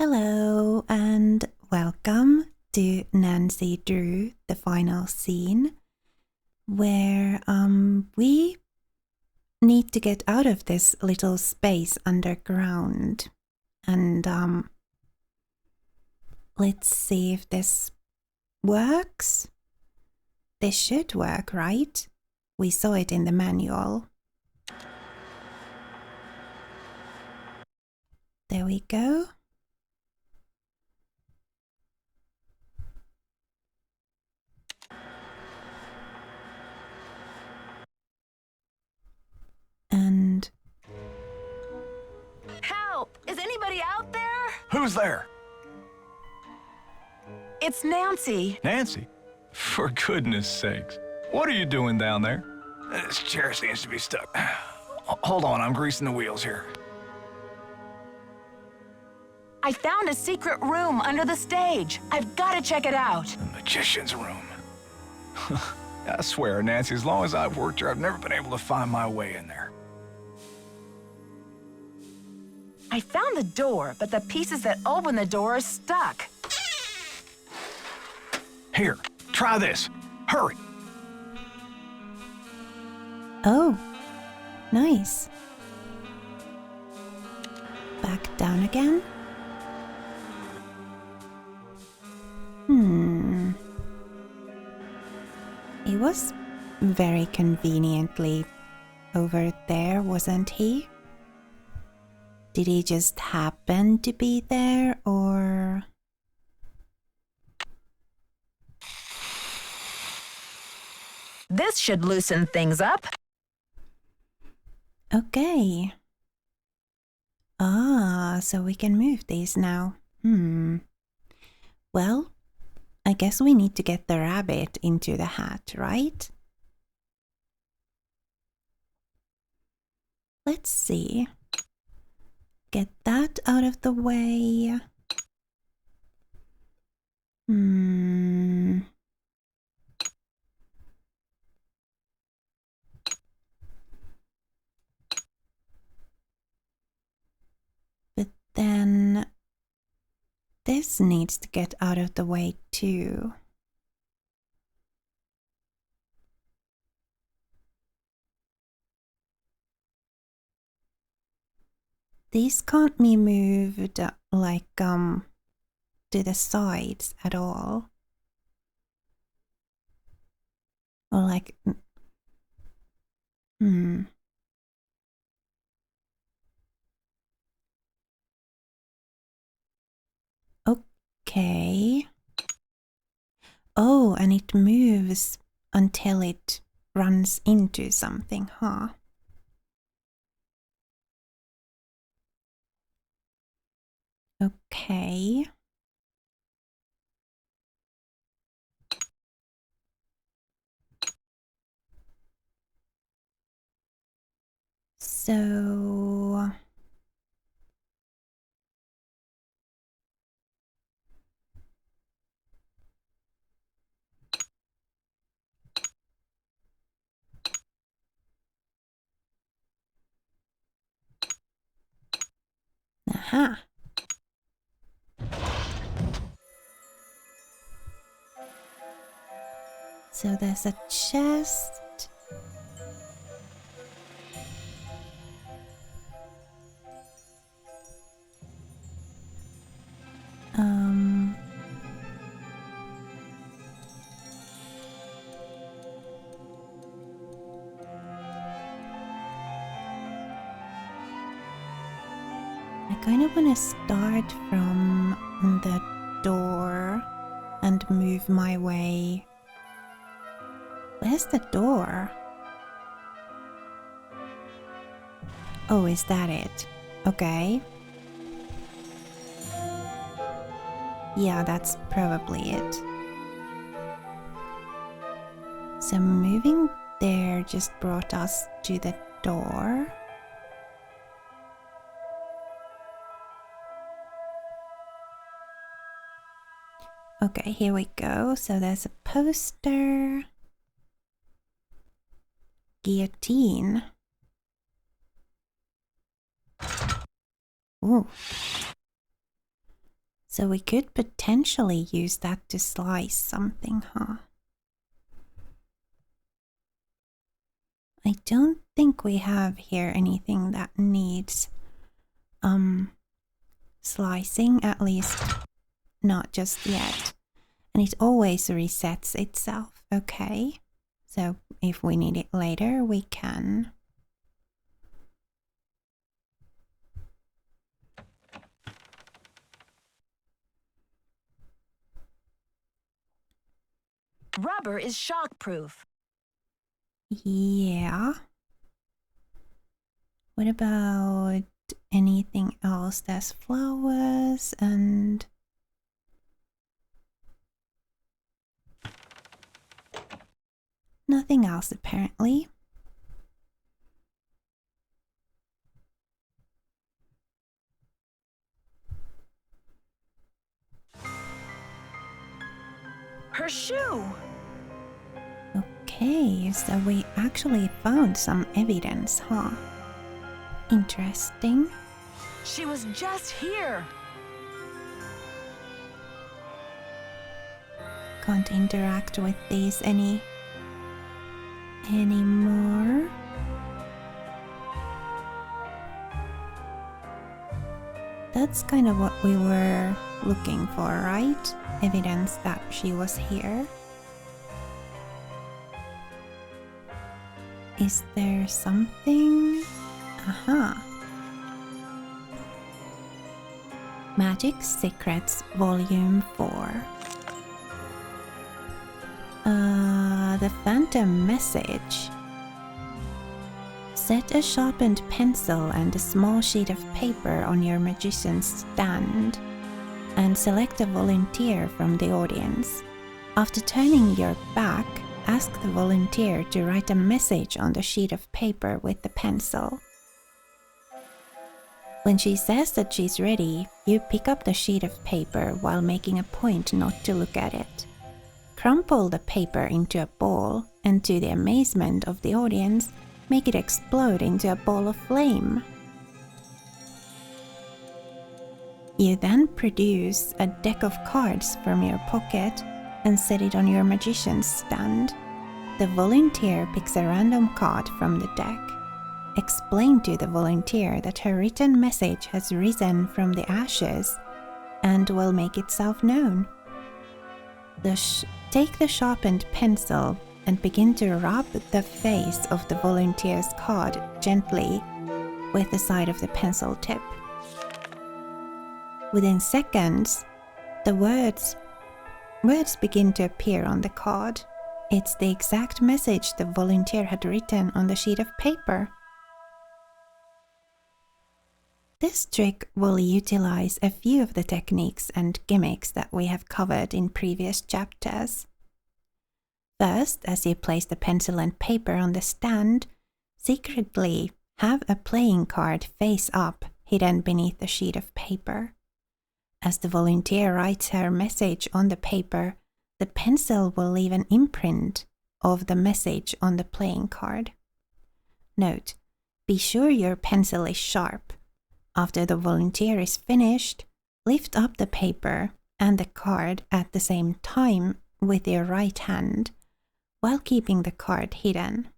Hello and welcome to Nancy Drew, the final scene, where we need to get out of this little space underground. And let's see if this works. This should work, right? We saw it in the manual. There we go. And help! Is anybody out there? Who's there? It's Nancy. Nancy? For goodness sakes. What are you doing down there? This chair seems to be stuck. Hold on, I'm greasing the wheels here. I found a secret room under the stage. I've got to check it out. The magician's room. I swear, Nancy, as long as I've worked here, I've never been able to find my way in there. I found the door, but the pieces that open the door are stuck. Here, try this. Hurry. oh, nice. Back down again. He was very conveniently over there, wasn't he? Did he just happen to be there, or... This should loosen things up. Okay. So we can move these now. Well, I guess we need to get the rabbit into the hat, right? Let's see. Get that out of the way. But then this needs to get out of the way too. These can't be moved like to the sides at all. Or like Okay. Oh, and it moves until it runs into something, huh? Okay. So... Aha. So there's a chest. I kind of want to start from the door and move my way. Where's the door? Oh, is that it? Okay. Yeah, that's probably it. So moving there just brought us to the door. Okay, here we go. So there's a poster. Guillotine. Ooh. So we could potentially use that to slice something, huh? I don't think we have here anything that needs slicing, at least not just yet. And it always resets itself, okay? So if we need it later, we can. Rubber is shockproof. Yeah. What about anything else? There's flowers and... nothing else apparently. Her shoe! Okay, so we actually found some evidence, huh? Interesting. She was just here! Can't interact with these anymore. That's kind of what we were looking for, right? Evidence that she was here. Is there something? Aha. Magic Secrets Volume 4. The Phantom Message. Set a sharpened pencil and a small sheet of paper on your magician's stand and select a volunteer from the audience. After turning your back, ask the volunteer to write a message on the sheet of paper with the pencil. When she says that she's ready, you pick up the sheet of paper while making a point not to look at it. Crumple the paper into a ball, and to the amazement of the audience, make it explode into a ball of flame. You then produce a deck of cards from your pocket and set it on your magician's stand. The volunteer picks a random card from the deck. Explain to the volunteer that her written message has risen from the ashes and will make itself known. Take the sharpened pencil and begin to rub the face of the volunteer's card gently with the side of the pencil tip. Within seconds, the words begin to appear on the card. It's the exact message the volunteer had written on the sheet of paper. This trick will utilize a few of the techniques and gimmicks that we have covered in previous chapters. First, as you place the pencil and paper on the stand, secretly have a playing card face up hidden beneath the sheet of paper. As the volunteer writes her message on the paper, the pencil will leave an imprint of the message on the playing card. Note, be sure your pencil is sharp. After the volunteer is finished, lift up the paper and the card at the same time with your right hand, while keeping the card hidden.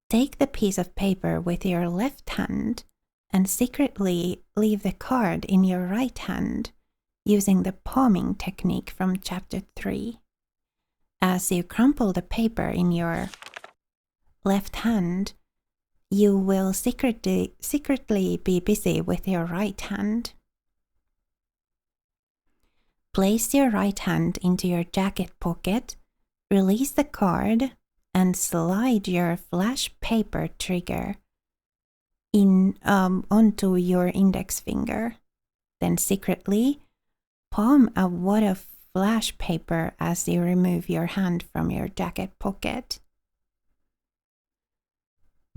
Take the piece of paper with your left hand and secretly leave the card in your right hand using the palming technique from chapter 3. As you crumple the paper in your left hand, you will secretly be busy with your right hand. Place your right hand into your jacket pocket, release the card, and slide your flash paper trigger onto your index finger. Then secretly palm a wad of flash paper as you remove your hand from your jacket pocket.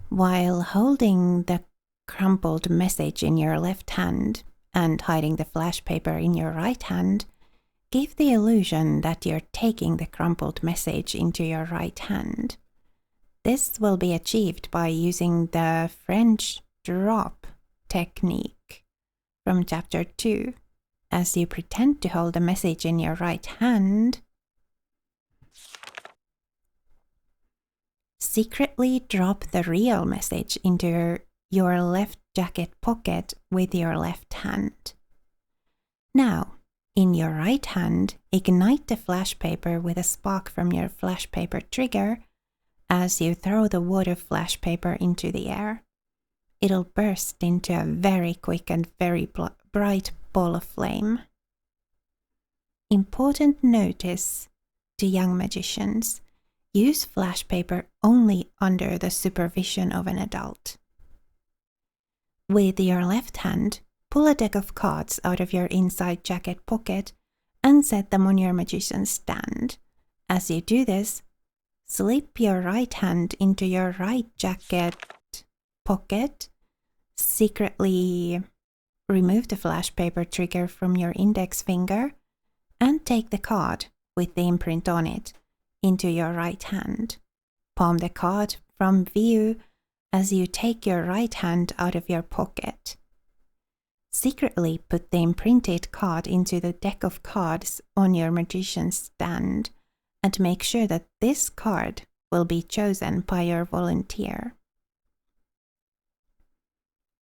While holding the crumpled message in your left hand and hiding the flash paper in your right hand, give the illusion that you're taking the crumpled message into your right hand. This will be achieved by using the French drop technique from chapter 2, as you pretend to hold the message in your right hand, secretly drop the real message into your left jacket pocket with your left hand. Now, in your right hand, ignite the flash paper with a spark from your flash paper trigger as you throw the water flash paper into the air. It'll burst into a very quick and very bright ball of flame. Important notice to young magicians: use flash paper only under the supervision of an adult. With your left hand, pull a deck of cards out of your inside jacket pocket and set them on your magician's stand. As you do this, slip your right hand into your right jacket pocket, secretly remove the flash paper trigger from your index finger, and take the card with the imprint on it into your right hand. Palm the card from view as you take your right hand out of your pocket. Secretly put the imprinted card into the deck of cards on your magician's stand and make sure that this card will be chosen by your volunteer.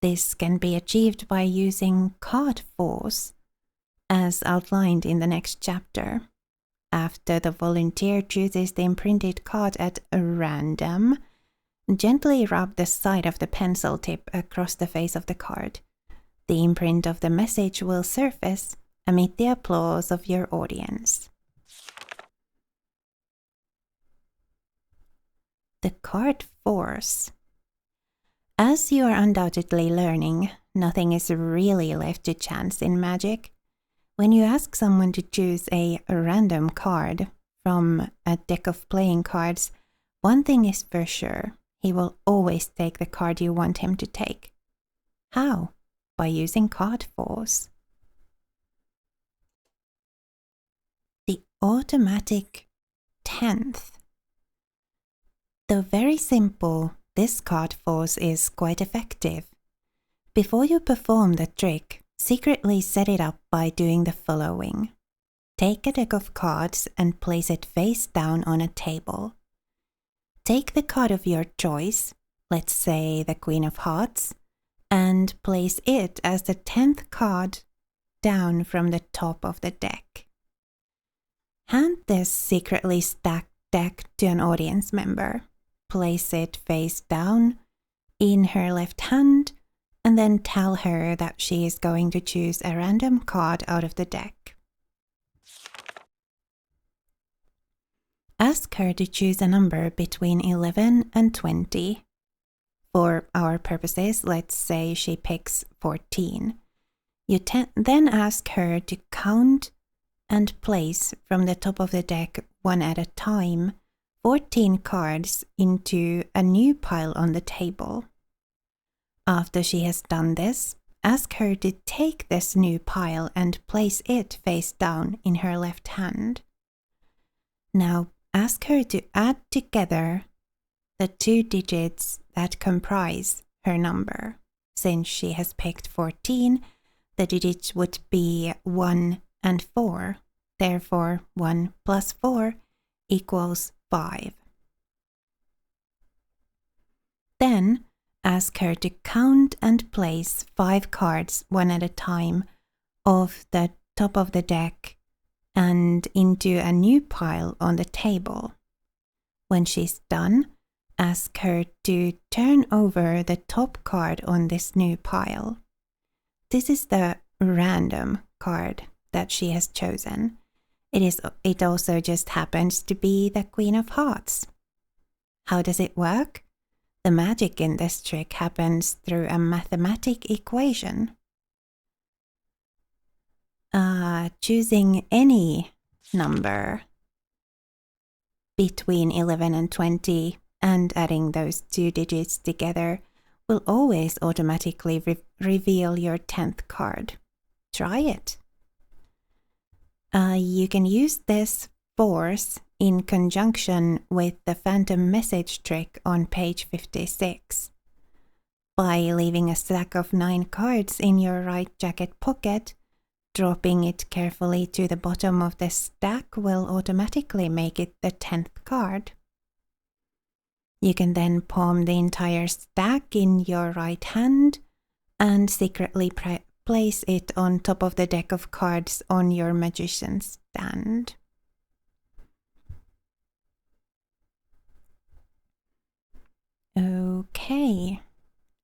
This can be achieved by using card force, as outlined in the next chapter. After the volunteer chooses the imprinted card at random, gently rub the side of the pencil tip across the face of the card. The imprint of the message will surface amid the applause of your audience. The card force. As you are undoubtedly learning, nothing is really left to chance in magic. When you ask someone to choose a random card from a deck of playing cards, one thing is for sure: he will always take the card you want him to take. How? By using card force. The automatic 10th. Though very simple, this card force is quite effective. Before you perform the trick, secretly set it up by doing the following. Take a deck of cards and place it face down on a table. Take the card of your choice, let's say the Queen of Hearts, and place it as the 10th card down from the top of the deck. Hand this secretly stacked deck to an audience member. Place it face down in her left hand and then tell her that she is going to choose a random card out of the deck. Ask her to choose a number between 11 and 20. For our purposes, let's say she picks 14. You then ask her to count and place from the top of the deck, one at a time, 14 cards into a new pile on the table. After she has done this, ask her to take this new pile and place it face down in her left hand. Now ask her to add together the 2 digits that comprise her number. Since she has picked 14, the digits would be 1 and 4. Therefore, 1 plus 4 equals 5. Then, ask her to count and place 5 cards one at a time off the top of the deck and into a new pile on the table. When she's done, ask her to turn over the top card on this new pile. This is the random card that she has chosen. It also just happens to be the Queen of Hearts. How does it work? The magic in this trick happens through a mathematic equation. Choosing any number between 11 and 20 and adding those 2 digits together will always automatically reveal your 10th card. Try it. You can use this force in conjunction with the phantom message trick on page 56. By leaving a stack of 9 cards in your right jacket pocket, dropping it carefully to the bottom of the stack will automatically make it the 10th card. You can then palm the entire stack in your right hand and secretly place it on top of the deck of cards on your magician's stand. Okay,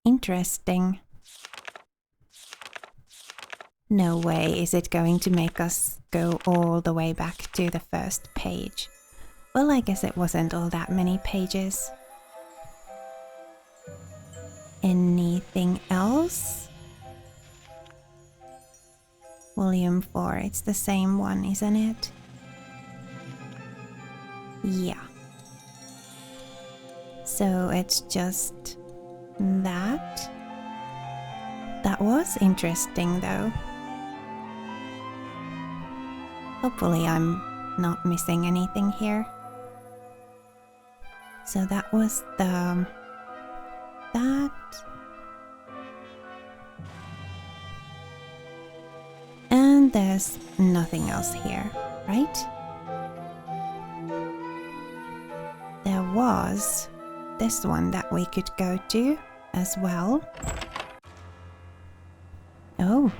interesting. No way is it going to make us go all the way back to the first page. Well, I guess it wasn't all that many pages. Anything else? Volume 4, it's the same one, isn't it? Yeah. So it's just that. That was interesting though. Hopefully I'm not missing anything here. So that was that. And there's nothing else here, right? There was this one that we could go to as well. Oh.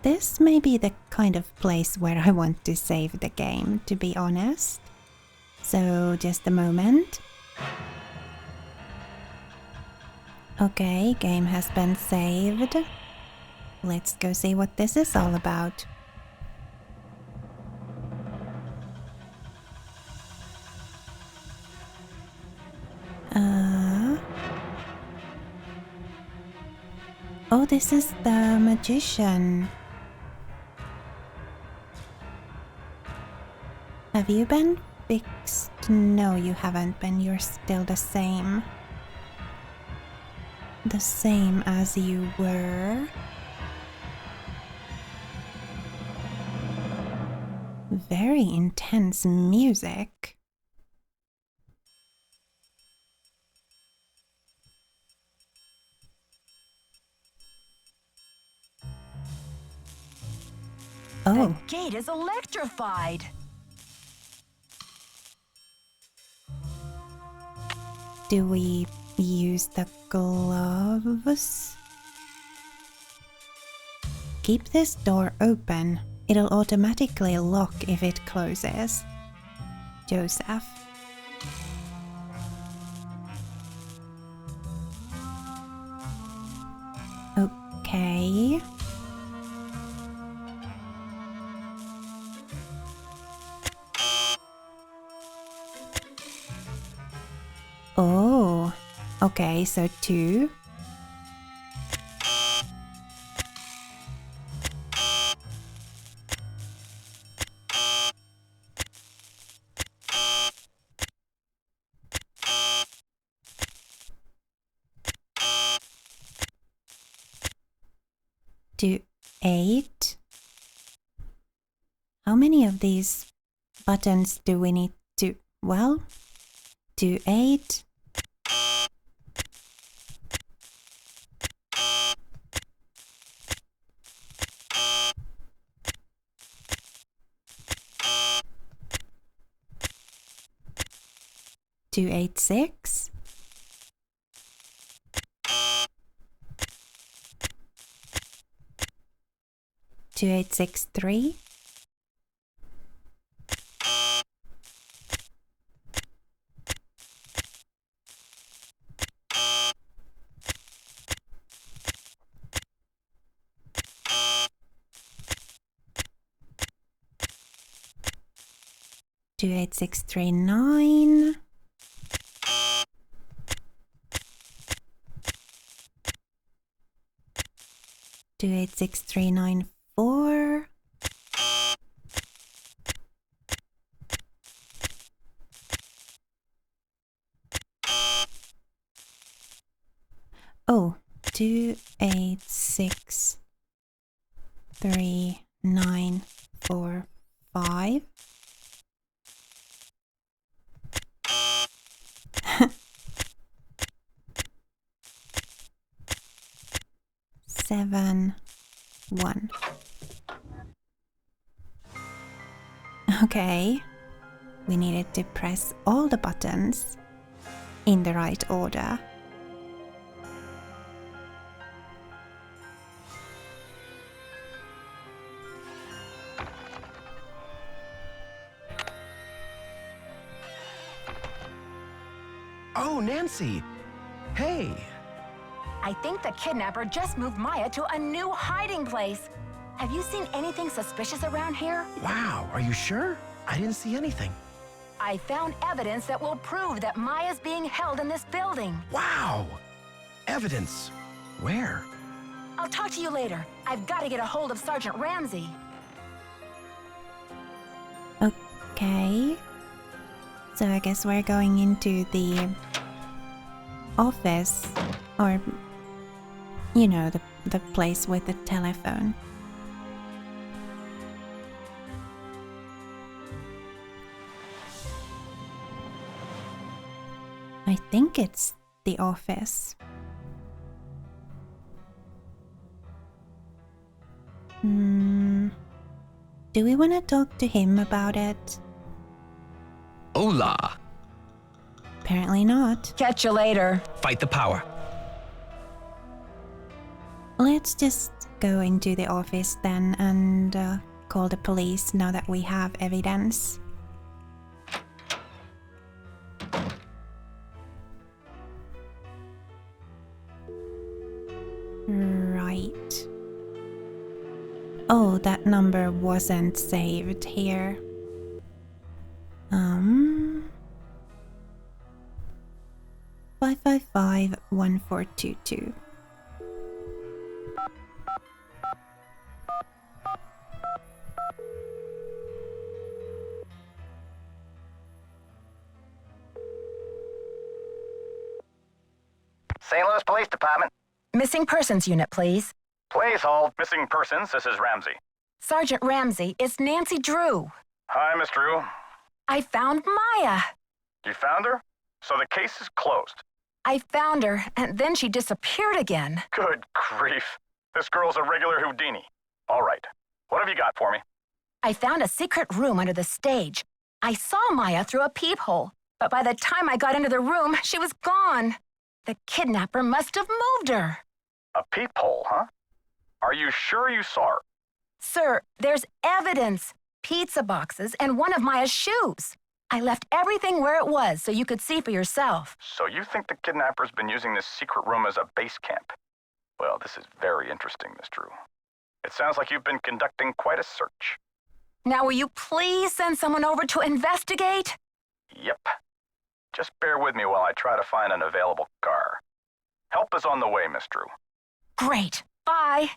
This may be the kind of place where I want to save the game, to be honest. So, just a moment. Okay, game has been saved. Let's go see what this is all about. Oh, this is the magician. Have you been fixed? No, you haven't been. You're still the same. The same as you were. Very intense music. Oh. The gate is electrified. Do we use the gloves? Keep this door open. It'll automatically lock if it closes. Joseph. Okay. Oh, okay, so 2. Do 8. How many of these buttons do we need to, well, do 8. Do 8, 6. Do 8, 6, 3. Do 8, 6, 3, 9. Do 8, 6, 3, 9, 4. Oh, 2, 8, 6, 3, 9, 4, 5. 7, 1. Okay. We needed to press all the buttons in the right order. Oh, Nancy! Hey! I think the kidnapper just moved Maya to a new hiding place. Have you seen anything suspicious around here? Wow, are you sure? I didn't see anything. I found evidence that will prove that Maya's being held in this building. Wow! Evidence. Where? I'll talk to you later. I've got to get a hold of Sergeant Ramsey. Okay. So I guess we're going into the office, or, you know, the place with the telephone. I think it's the office. Do we want to talk to him about it? Hola! Apparently not. Catch you later. Fight the power. Let's just go into the office then and call the police now that we have evidence. Right. Oh, that number wasn't saved here. 555-1422. St. Louis Police Department. Missing persons unit, please. Please hold. Missing persons, this is Ramsey. Sergeant Ramsey, it's Nancy Drew. Hi, Miss Drew. I found Maya. You found her? So the case is closed. I found her, and then she disappeared again. Good grief. This girl's a regular Houdini. All right. What have you got for me? I found a secret room under the stage. I saw Maya through a peephole, but by the time I got into the room, she was gone. The kidnapper must have moved her. A peephole, huh? Are you sure you saw her? Sir, there's evidence. Pizza boxes and one of Maya's shoes. I left everything where it was so you could see for yourself. So you think the kidnapper's been using this secret room as a base camp? Well, this is very interesting, Miss Drew. It sounds like you've been conducting quite a search. Now will you please send someone over to investigate? Yep. Just bear with me while I try to find an available car. Help is on the way, Miss Drew. Great. Bye.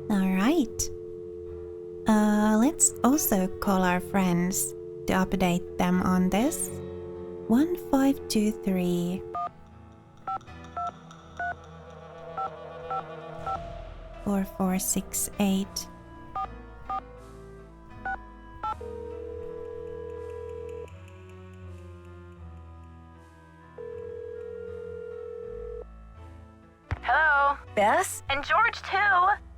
All right. Let's also call our friends to update them on this. 1523 4468. Hello. Bess, And George, too.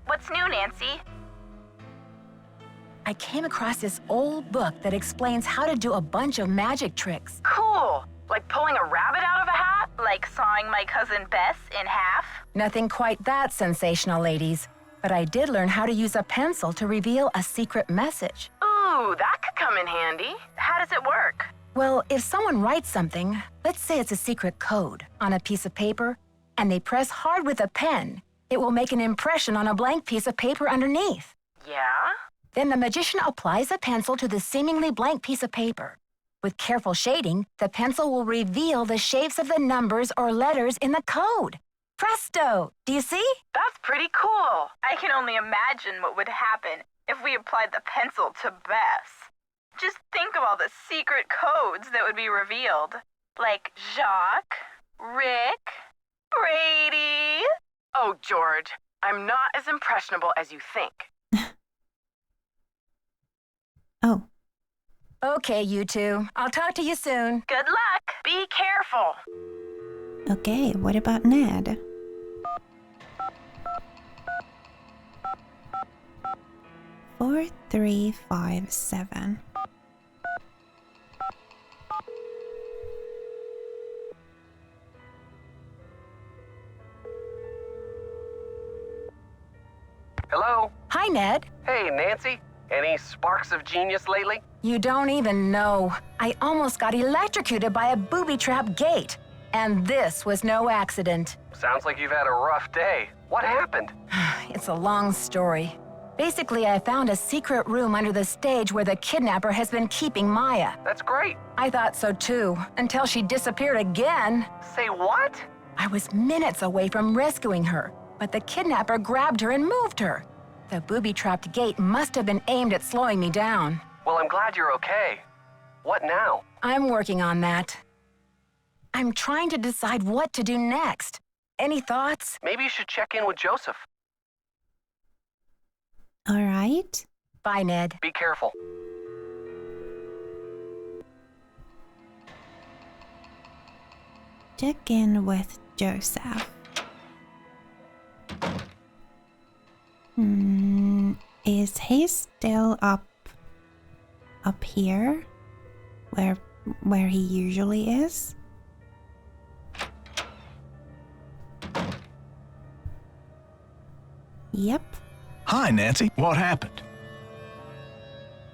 What's new, Nancy? I came across this old book that explains how to do a bunch of magic tricks. Cool. Like pulling a rabbit out of a hat? Like sawing my cousin Bess in half? Nothing quite that sensational, ladies. But I did learn how to use a pencil to reveal a secret message. Ooh, that could come in handy. How does it work? Well, if someone writes something, let's say it's a secret code, on a piece of paper, and they press hard with a pen, it will make an impression on a blank piece of paper underneath. Yeah? Then the magician applies a pencil to the seemingly blank piece of paper. With careful shading, the pencil will reveal the shapes of the numbers or letters in the code. Presto! Do you see? That's pretty cool. I can only imagine what would happen if we applied the pencil to Bess. Just think of all the secret codes that would be revealed. Like Jacques, Rick, Brady. Oh, George, I'm not as impressionable as you think. Oh, Okay, you two. I'll talk to you soon. Good luck. Be careful. okay, what about Ned? 4357. Hello? Hi, Ned. Hey, Nancy. Any sparks of genius lately? You don't even know. I almost got electrocuted by a booby-trapped gate. And this was no accident. Sounds like you've had a rough day. What happened? It's a long story. Basically, I found a secret room under the stage where the kidnapper has been keeping Maya. That's great. I thought so too, until she disappeared again. Say what? I was minutes away from rescuing her, but the kidnapper grabbed her and moved her. The booby-trapped gate must have been aimed at slowing me down. Well, I'm glad you're okay. What now? I'm working on that. I'm trying to decide what to do next. Any thoughts? Maybe you should check in with Joseph. All right. Bye, Ned. Be careful. Check in with Joseph. Is he still up here where he usually is? Yep. Hi, Nancy. What happened?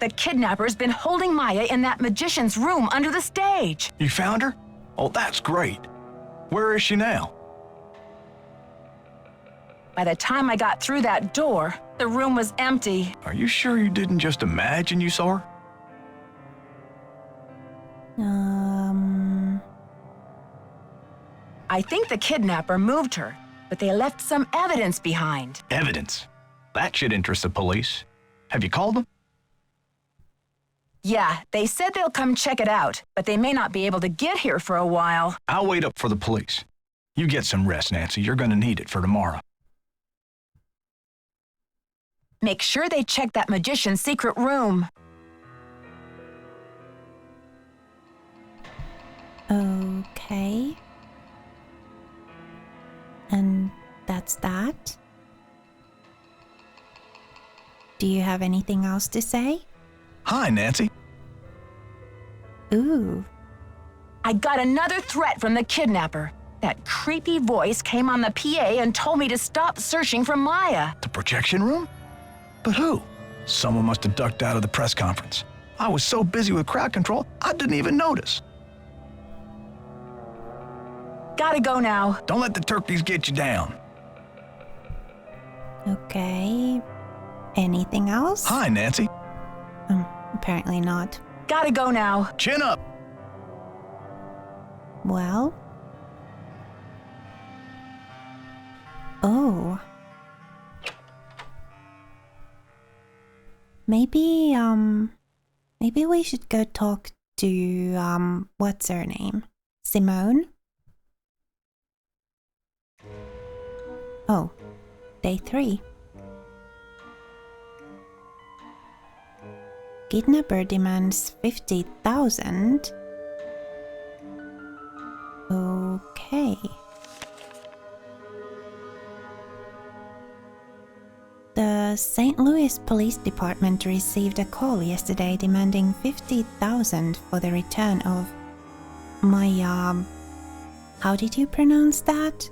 The kidnapper's been holding Maya in that magician's room under the stage. You found her? Oh, that's great. Where is she now? By the time I got through that door, the room was empty. Are you sure you didn't just imagine you saw her? I think the kidnapper moved her, but they left some evidence behind. Evidence. That should interest the police. Have you called them? Yeah, they said they'll come check it out, but they may not be able to get here for a while. I'll wait up for the police. You get some rest, Nancy. You're going to need it for tomorrow. Make sure they check that magician's secret room. Okay. And that's that? Do you have anything else to say? Hi, Nancy. Ooh. I got another threat from the kidnapper. That creepy voice came on the PA and told me to stop searching for Maya. The projection room? But who? Someone must have ducked out of the press conference. I was so busy with crowd control, I didn't even notice. Gotta go now. Don't let the turkeys get you down. Okay. Anything else? Hi, Nancy. Apparently not. Gotta go now. Chin up. Well. Oh. Maybe we should go talk to, what's her name? Simone? Oh, day 3. Kidnapper demands 50,000. Okay. The St. Louis Police Department received a call yesterday demanding 50,000 for the return of my, how did you pronounce that?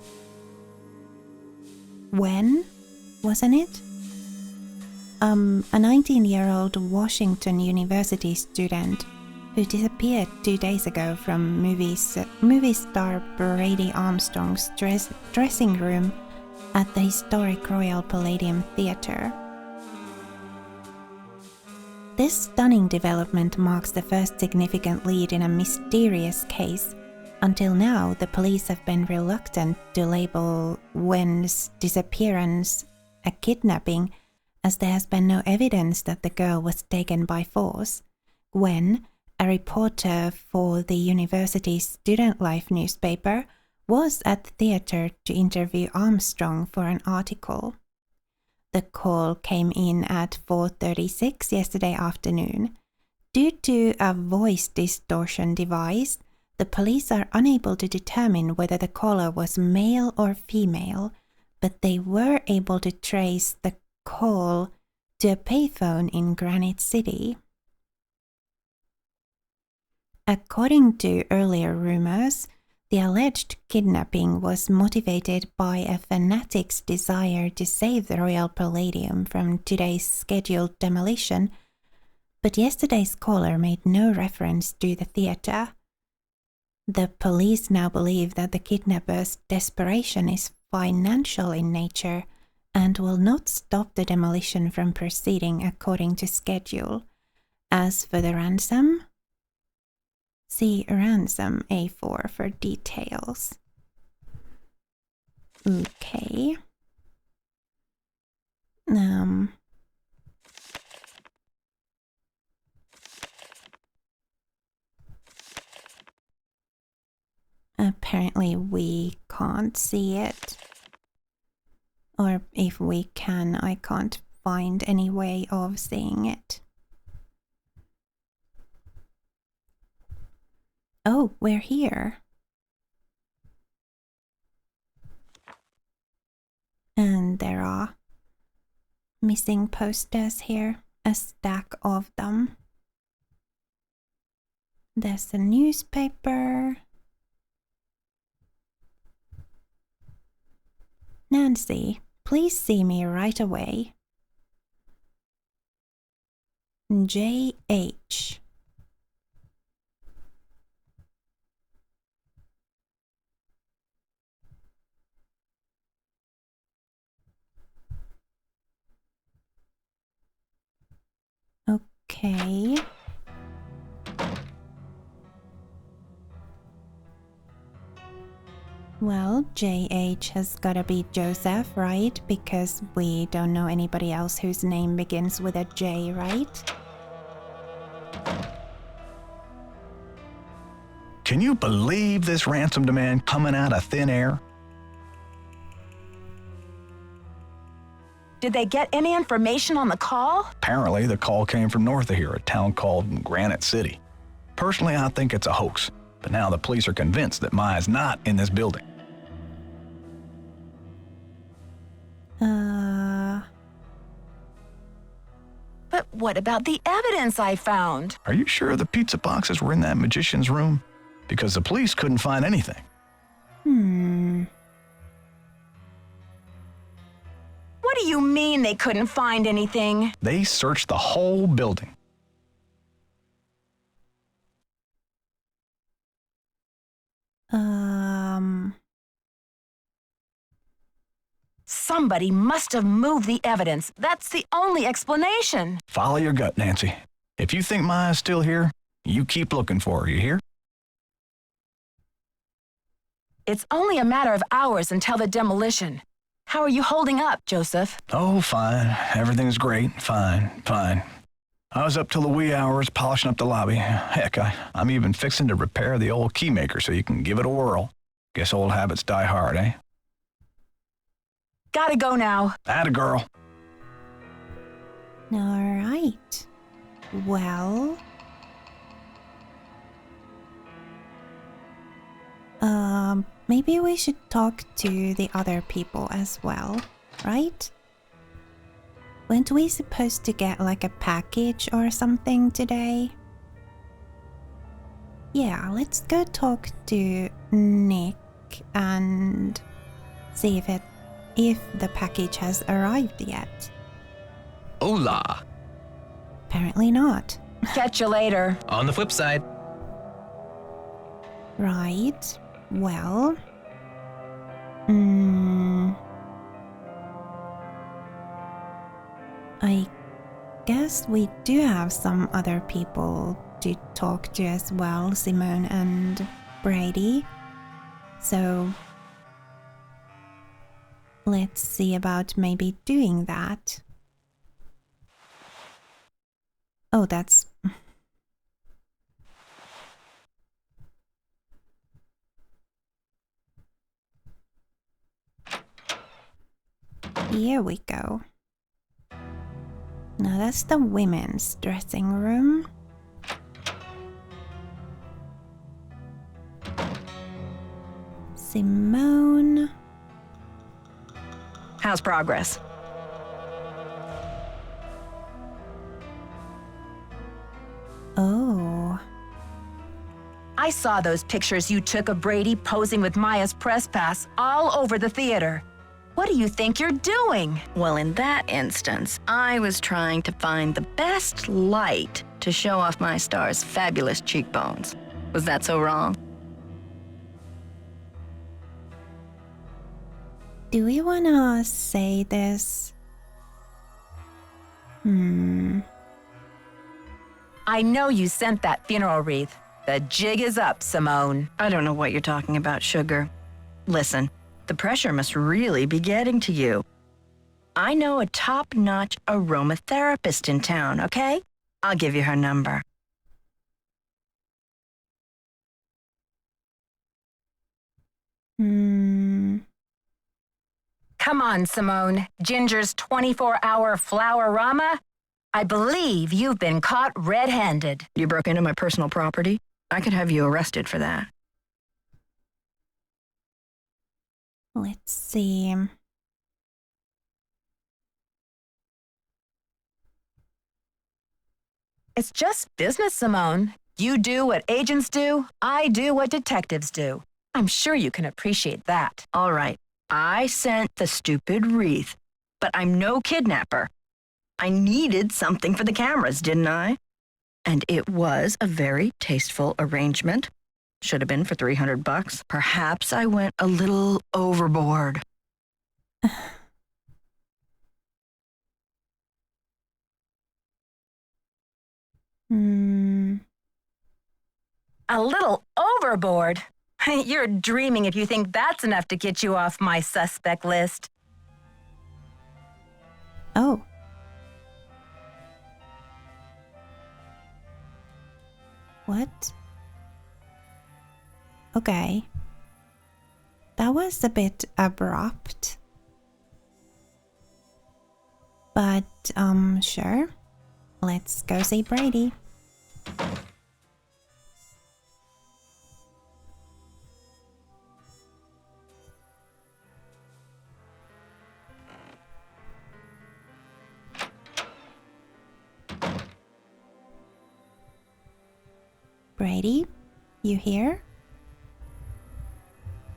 Wen, wasn't it? A 19-year-old Washington University student who disappeared 2 days ago from movie star Brady Armstrong's dressing room at the historic Royal Palladium Theatre. This stunning development marks the first significant lead in a mysterious case. Until now, the police have been reluctant to label Wen's disappearance a kidnapping, as there has been no evidence that the girl was taken by force. Wen, a reporter for the university's Student Life newspaper, was at the theatre to interview Armstrong for an article. The call came in at 4:36 yesterday afternoon. Due to a voice distortion device, the police are unable to determine whether the caller was male or female, but they were able to trace the call to a payphone in Granite City. According to earlier rumors, the alleged kidnapping was motivated by a fanatic's desire to save the Royal Palladium from today's scheduled demolition, but yesterday's caller made no reference to the theatre. The police now believe that the kidnappers' desperation is financial in nature and will not stop the demolition from proceeding according to schedule. As for the ransom, see ransom A4 for details. Okay. Apparently we can't see it. Or if we can, I can't find any way of seeing it. Oh, we're here. And there are missing posters here, a stack of them. There's a newspaper. Nancy, please see me right away. J.H. Okay. Well, J.H. has gotta be Joseph, right? Because we don't know anybody else whose name begins with a J, right? Can you believe this ransom demand coming out of thin air? Did they get any information on the call? Apparently, the call came from north of here, a town called Granite City. Personally, I think it's a hoax, but now the police are convinced that Maya's not in this building. But what about the evidence I found? Are you sure the pizza boxes were in that magician's room? Because the police couldn't find anything. What do you mean they couldn't find anything? They searched the whole building. Somebody must have moved the evidence. That's the only explanation. Follow your gut, Nancy. If you think Maya's still here, you keep looking for her, you hear? It's only a matter of hours until the demolition. How are you holding up, Joseph? Oh, fine. Everything's great. Fine. I was up till the wee hours polishing up the lobby. Heck, I'm even fixing to repair the old keymaker so you can give it a whirl. Guess old habits die hard, eh? Gotta go now. Atta girl. All right. Well, maybe we should talk to the other people as well, right? Weren't we supposed to get like a package or something today? Yeah, let's go talk to Nick and see if the package has arrived yet. Hola! Apparently not. Catch you later. On the flip side. Right. Well. I guess we do have some other people to talk to as well, Simone and Brady. So let's see about maybe doing that. Oh, that's... Here we go. Now that's the women's dressing room. Simone. How's progress? Oh. I saw those pictures you took of Brady posing with Maya's press pass all over the theater. What do you think you're doing? Well, in that instance, I was trying to find the best light to show off my star's fabulous cheekbones. Was that so wrong? Do we wanna say this? I know you sent that funeral wreath. The jig is up, Simone. I don't know what you're talking about, Sugar. Listen, the pressure must really be getting to you. I know a top-notch aromatherapist in town, okay? I'll give you her number. Come on, Simone. Ginger's 24-hour flower-rama? I believe you've been caught red-handed. You broke into my personal property? I could have you arrested for that. Let's see. It's just business, Simone. You do what agents do, I do what detectives do. I'm sure you can appreciate that. All right, I sent the stupid wreath, but I'm no kidnapper. I needed something for the cameras, didn't I? And it was a very tasteful arrangement. Should have been for $300. Perhaps I went a little overboard. A little overboard? You're dreaming if you think that's enough to get you off my suspect list. Oh. What? Okay. That was a bit abrupt. But, sure. Let's go see Brady. Brady, you here?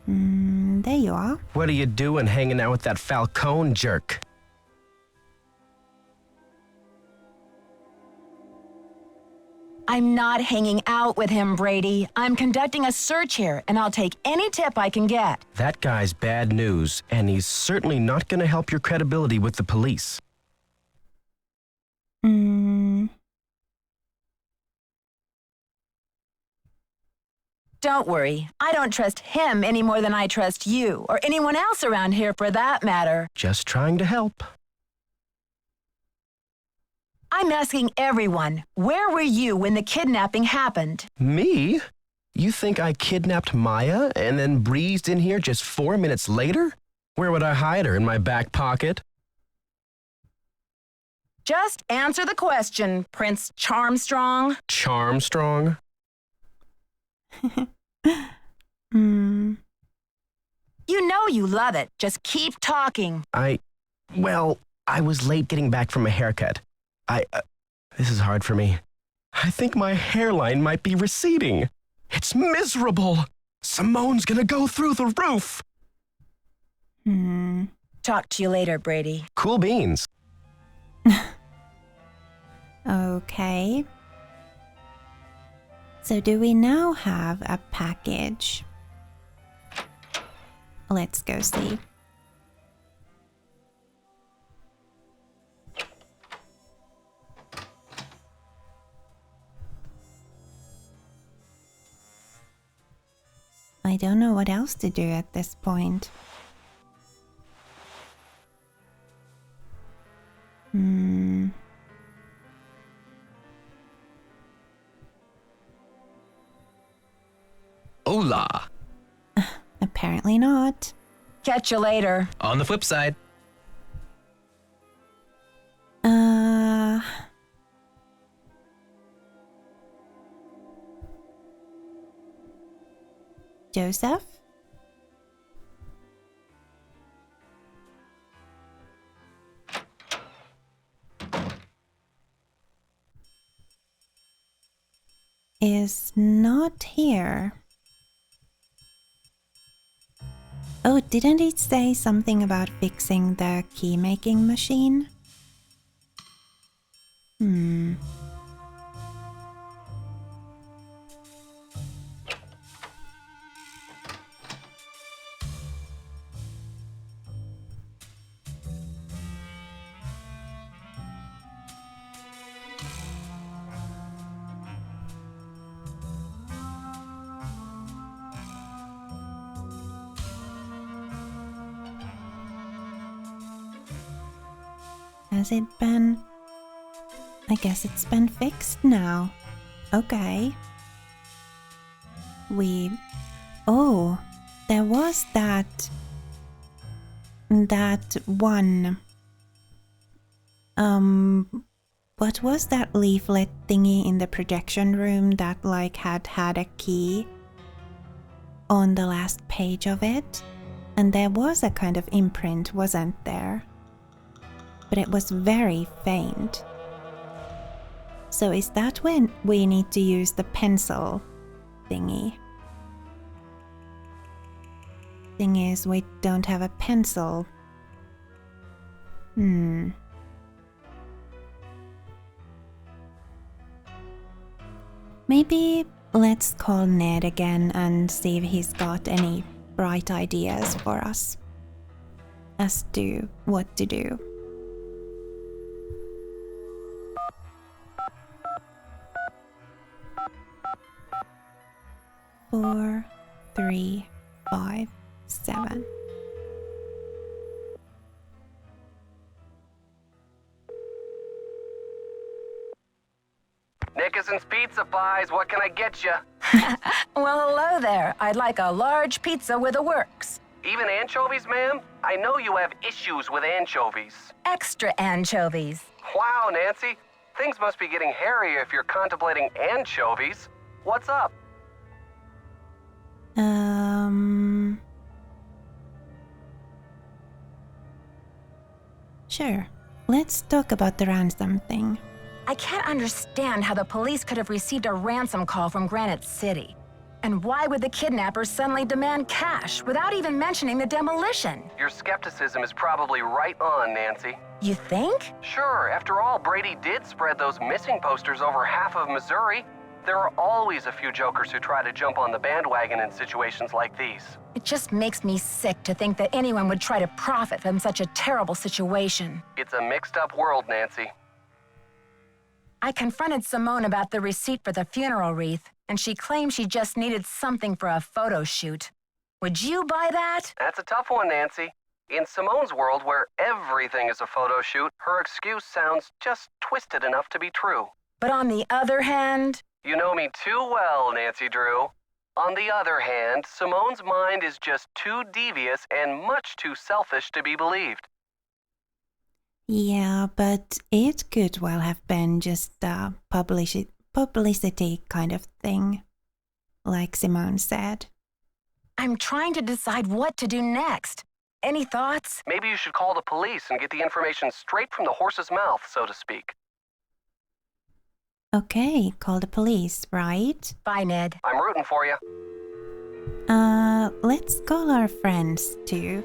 There you are. What are you doing hanging out with that Falcone jerk? I'm not hanging out with him, Brady. I'm conducting a search here, and I'll take any tip I can get. That guy's bad news, and he's certainly not going to help your credibility with the police. Don't worry. I don't trust him any more than I trust you, or anyone else around here for that matter. Just trying to help. I'm asking everyone, where were you when the kidnapping happened? Me? You think I kidnapped Maya and then breezed in here just 4 minutes later? Where would I hide her? In my back pocket? Just answer the question, Prince Charmstrong. Charmstrong? You know you love it. Just keep talking. Well, I was late getting back from a haircut. This is hard for me. I think my hairline might be receding. It's miserable. Simone's gonna go through the roof. Talk to you later, Brady. Cool beans. Okay. So do we now have a package? Let's go see. I don't know what else to do at this point. Hola. Apparently not. Catch you later. On the flip side. Joseph? is not here. Oh, didn't it say something about fixing the key-making machine? Has it been? I guess it's been fixed now. Okay. Oh, there was that one. What was that leaflet thingy in the projection room that like had a key on the last page of it? And there was a kind of imprint, wasn't there? But it was very faint. So is that when we need to use the pencil thingy? Thing is, we don't have a pencil. Maybe let's call Ned again and see if he's got any bright ideas for us as to what to do. 4, 3, 5, 7. Nickerson's Pizza Pies, what can I get you? Well, hello there. I'd like a large pizza with a works. Even anchovies, ma'am? I know you have issues with anchovies. Extra anchovies. Wow, Nancy. Things must be getting hairier if you're contemplating anchovies. What's up? Sure. Let's talk about the ransom thing. I can't understand how the police could have received a ransom call from Granite City. And why would the kidnappers suddenly demand cash without even mentioning the demolition? Your skepticism is probably right on, Nancy. You think? Sure, after all, Brady did spread those missing posters over half of Missouri. There are always a few jokers who try to jump on the bandwagon in situations like these. It just makes me sick to think that anyone would try to profit from such a terrible situation. It's a mixed-up world, Nancy. I confronted Simone about the receipt for the funeral wreath, and she claimed she just needed something for a photo shoot. Would you buy that? That's a tough one, Nancy. In Simone's world, where everything is a photo shoot, her excuse sounds just twisted enough to be true. But on the other hand... You know me too well, Nancy Drew. On the other hand, Simone's mind is just too devious and much too selfish to be believed. Yeah, but it could well have been just a publicity kind of thing, like Simone said. I'm trying to decide what to do next. Any thoughts? Maybe you should call the police and get the information straight from the horse's mouth, so to speak. Okay, call the police, right? Bye, Ned. I'm rooting for you. Let's call our friends too.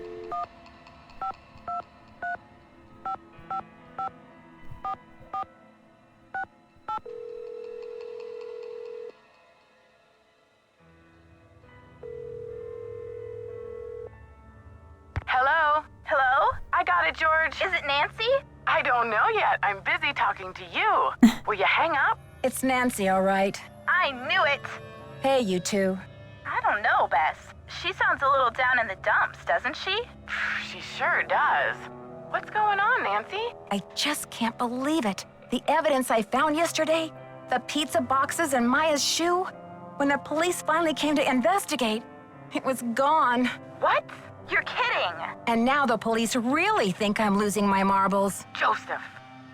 Hello? Hello? I got it, George. Is it Nancy? I don't know yet. I'm busy talking to you. Will you hang up? It's Nancy, all right. I knew it. Hey, you two. I don't know, Bess. She sounds a little down in the dumps, doesn't she? She sure does. What's going on, Nancy? I just can't believe it. The evidence I found yesterday, the pizza boxes and Maya's shoe, when the police finally came to investigate, it was gone. What? You're kidding. And now the police really think I'm losing my marbles. Joseph,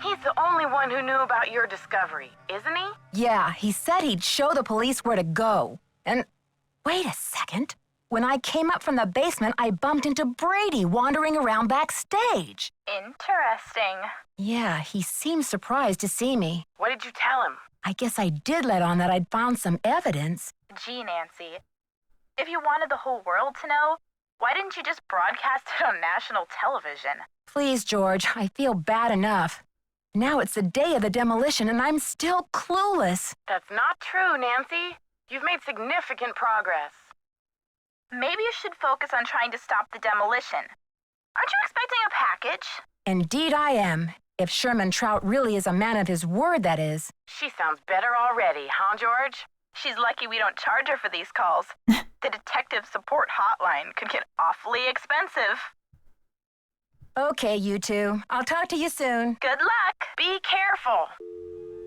he's the only one who knew about your discovery, isn't he? Yeah, he said he'd show the police where to go. And wait a second. When I came up from the basement, I bumped into Brady wandering around backstage. Interesting. Yeah, he seemed surprised to see me. What did you tell him? I guess I did let on that I'd found some evidence. Gee, Nancy. If you wanted the whole world to know, why didn't you just broadcast it on national television? Please, George, I feel bad enough. Now it's the day of the demolition and I'm still clueless. That's not true, Nancy. You've made significant progress. Maybe you should focus on trying to stop the demolition. Aren't you expecting a package? Indeed I am. If Sherman Trout really is a man of his word, that is. She sounds better already, huh, George? She's lucky we don't charge her for these calls. The detective support hotline could get awfully expensive. Okay, you two. I'll talk to you soon. Good luck. Be careful.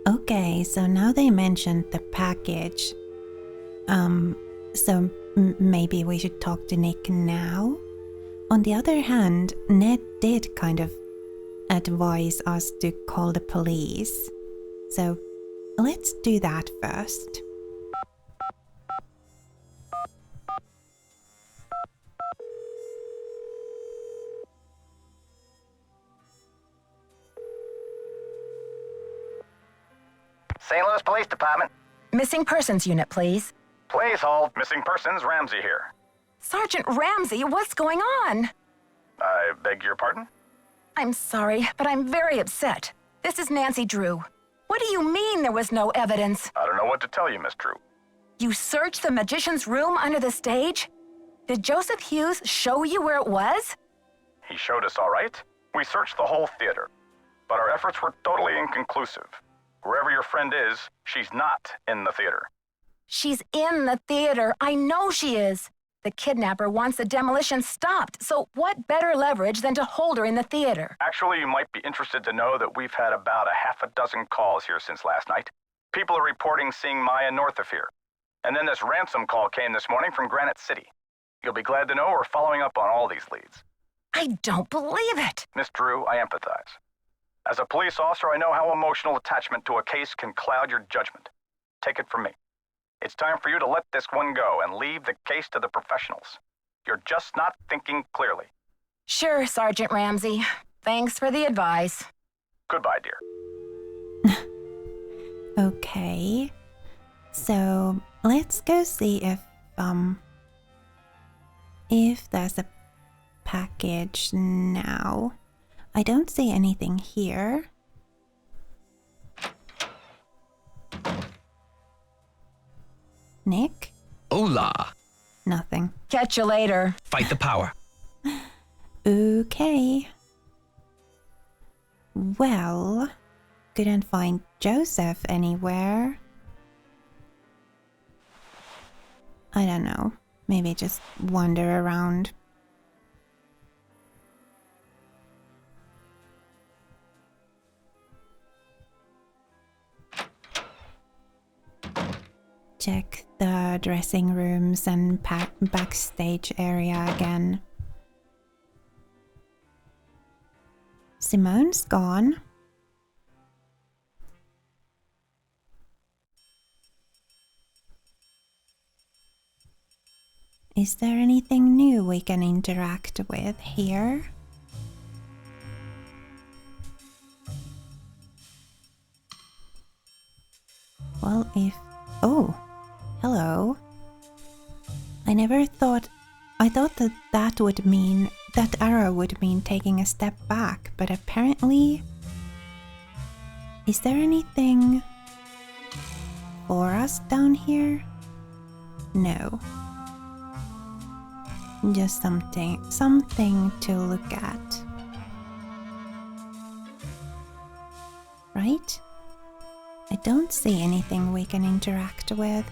Okay, so now they mentioned the package. So maybe we should talk to Nick now? On the other hand, Ned did kind of advise us to call the police. So let's do that first. St. Louis Police Department. Missing persons unit, please. Please hold. Missing persons, Ramsey here. Sergeant Ramsey, what's going on? I beg your pardon? I'm sorry, but I'm very upset. This is Nancy Drew. What do you mean there was no evidence? I don't know what to tell you, Miss Drew. You searched the magician's room under the stage? Did Joseph Hughes show you where it was? He showed us all right. We searched the whole theater, but our efforts were totally inconclusive. Wherever your friend is, she's not in the theater. She's in the theater. I know she is. The kidnapper wants the demolition stopped, so what better leverage than to hold her in the theater? Actually, you might be interested to know that we've had about a half a dozen calls here since last night. People are reporting seeing Maya north of here. And then this ransom call came this morning from Granite City. You'll be glad to know we're following up on all these leads. I don't believe it. Miss Drew, I empathize. As a police officer, I know how emotional attachment to a case can cloud your judgment. Take it from me. It's time for you to let this one go and leave the case to the professionals. You're just not thinking clearly. Sure, Sergeant Ramsey. Thanks for the advice. Goodbye, dear. Okay. So let's go see if there's a package now. I don't see anything here. Nick? Hola. Nothing. Catch you later. Fight the power. Okay. Well, couldn't find Joseph anywhere. I don't know. Maybe just wander around. Check the dressing rooms and backstage area again. Simone's gone. Is there anything new we can interact with here? Well, Oh, hello. I thought that arrow would mean taking a step back, but apparently... Is there anything for us down here? No. Just something to look at. Right? I don't see anything we can interact with.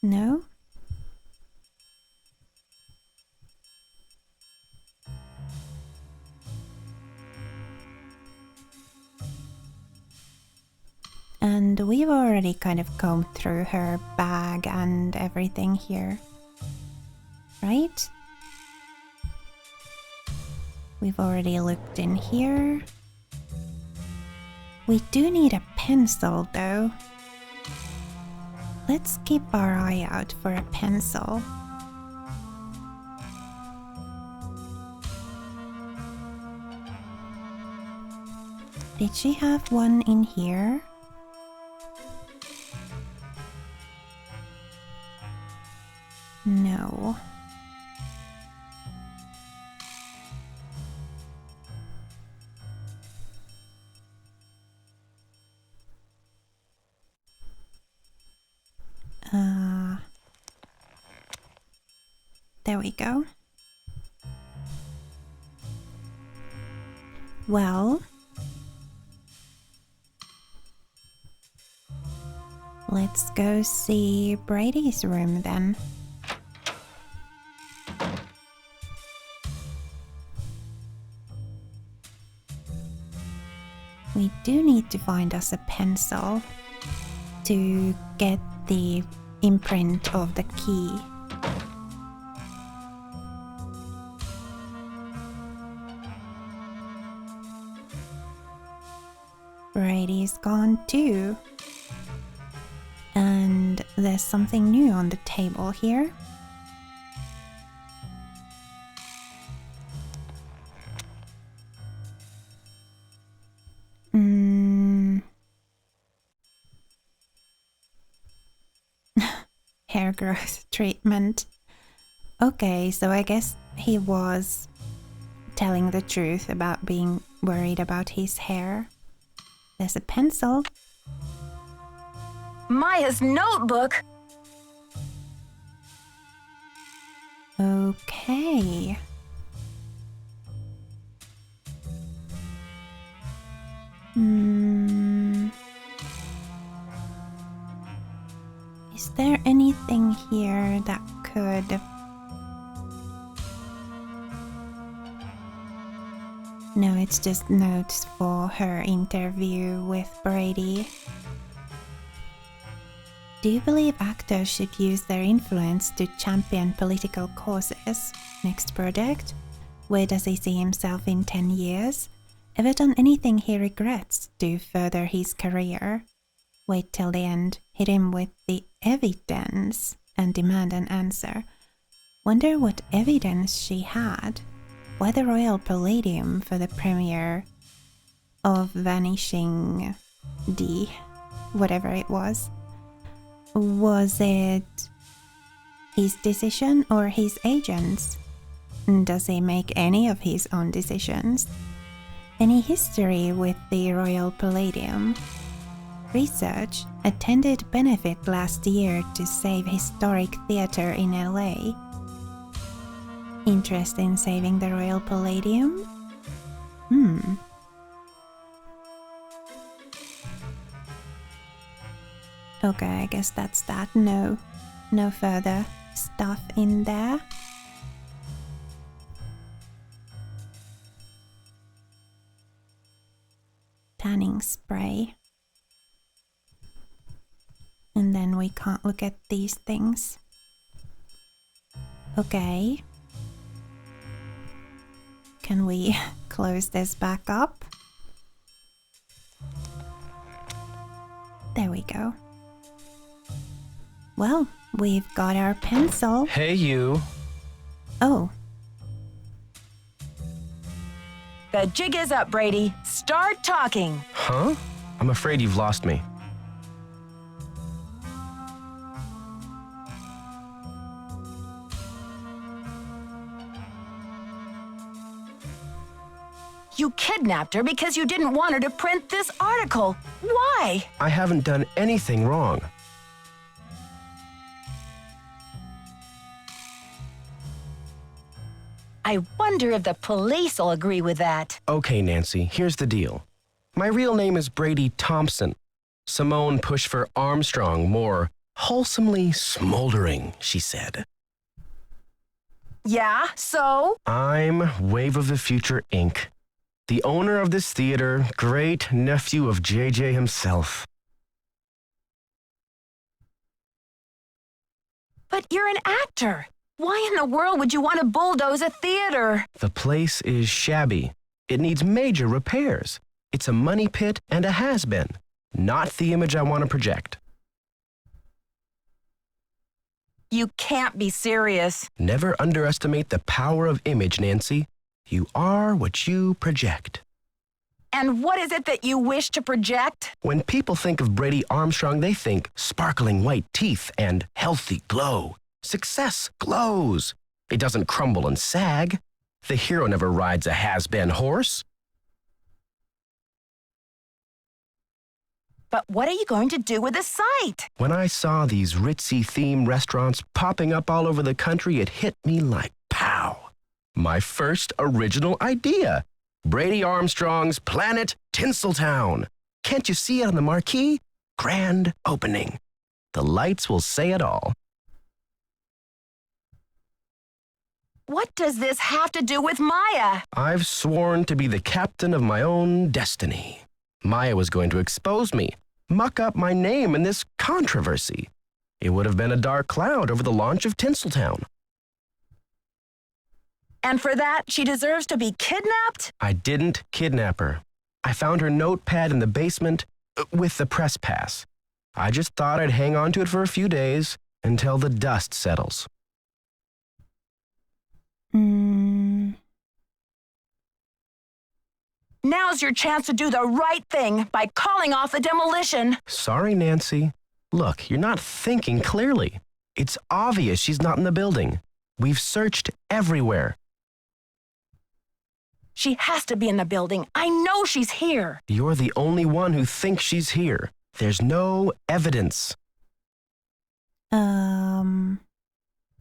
No? And we've already kind of combed through her bag and everything here. Right? We've already looked in here. We do need a pencil though. Let's keep our eye out for a pencil. Did she have one in here? No. There we go. Well, let's go see Brady's room then. We do need to find us a pencil to get the imprint of the key. Brady's gone too. And there's something new on the table here. Hair growth treatment. Okay, so I guess he was telling the truth about being worried about his hair. There's a pencil. Maya's notebook! Okay. Is there anything here that could... No, it's just notes for her interview with Brady. Do you believe actors should use their influence to champion political causes? Next project? Where does he see himself in 10 years? Ever done anything he regrets to further his career? Wait till the end, hit him with the evidence and demand an answer. Wonder what evidence she had. Why the Royal Palladium for the premiere of Vanishing D, whatever it was? Was it his decision or his agent's? Does he make any of his own decisions? Any history with the Royal Palladium? Research. Attended benefit last year to save historic theatre in LA. Interest in saving the Royal Palladium? Okay, I guess that's that. No further stuff in there. Tanning spray. And then we can't look at these things. Okay. Can we close this back up? There we go. Well, we've got our pencil. Hey, you. Oh. The jig is up, Brady. Start talking. Huh? I'm afraid you've lost me. You kidnapped her because you didn't want her to print this article. Why? I haven't done anything wrong. I wonder if the police will agree with that. Okay, Nancy, here's the deal. My real name is Brady Thompson. Simone pushed for Armstrong, more wholesomely smoldering, she said. Yeah, so? I'm Wave of the Future, Inc., the owner of this theater, great nephew of JJ himself. But you're an actor. Why in the world would you want to bulldoze a theater? The place is shabby. It needs major repairs. It's a money pit and a has-been. Not the image I want to project. You can't be serious. Never underestimate the power of image, Nancy. You are what you project. And what is it that you wish to project? When people think of Brady Armstrong, they think sparkling white teeth and healthy glow. Success glows. It doesn't crumble and sag. The hero never rides a has-been horse. But what are you going to do with the site? When I saw these ritzy-themed restaurants popping up all over the country, it hit me like pow. My first original idea. Brady Armstrong's Planet Tinseltown. Can't you see it on the marquee? Grand opening. The lights will say it all. What does this have to do with Maya? I've sworn to be the captain of my own destiny. Maya was going to expose me, muck up my name in this controversy. It would have been a dark cloud over the launch of Tinseltown. And for that, she deserves to be kidnapped? I didn't kidnap her. I found her notepad in the basement with the press pass. I just thought I'd hang on to it for a few days until the dust settles. Now's your chance to do the right thing by calling off the demolition. Sorry, Nancy. Look, you're not thinking clearly. It's obvious she's not in the building. We've searched everywhere. She has to be in the building. I know she's here. You're the only one who thinks she's here. There's no evidence.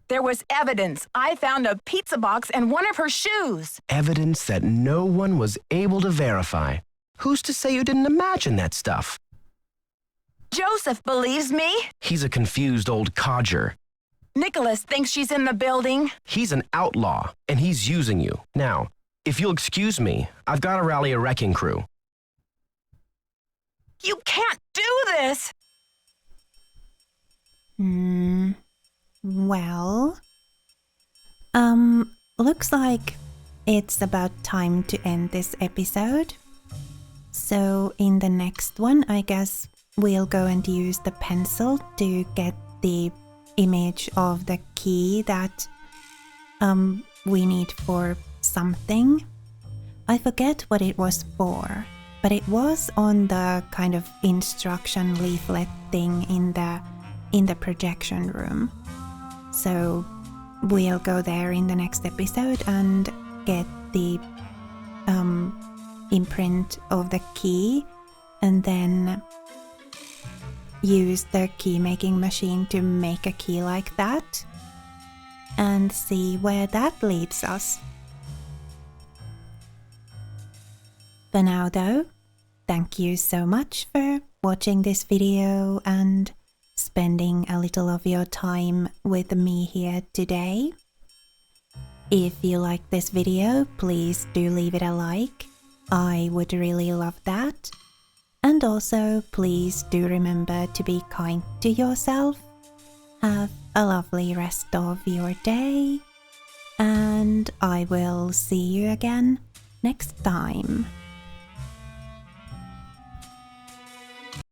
There was evidence. I found a pizza box and one of her shoes. Evidence that no one was able to verify. Who's to say you didn't imagine that stuff? Joseph believes me. He's a confused old codger. Nicholas thinks she's in the building. He's an outlaw, and he's using you. Now, if you'll excuse me, I've got to rally a wrecking crew. You can't do this! Well, looks like it's about time to end this episode. So in the next one, I guess we'll go and use the pencil to get the image of the key that we need for something. I forget what it was for, but it was on the kind of instruction leaflet thing in the projection room. So we'll go there in the next episode and get the imprint of the key and then use the key making machine to make a key like that and see where that leads us. For now though, thank you so much for watching this video and spending a little of your time with me here today. If you like this video, please do leave it a like. I would really love that. And also, please do remember to be kind to yourself. Have a lovely rest of your day. And I will see you again next time.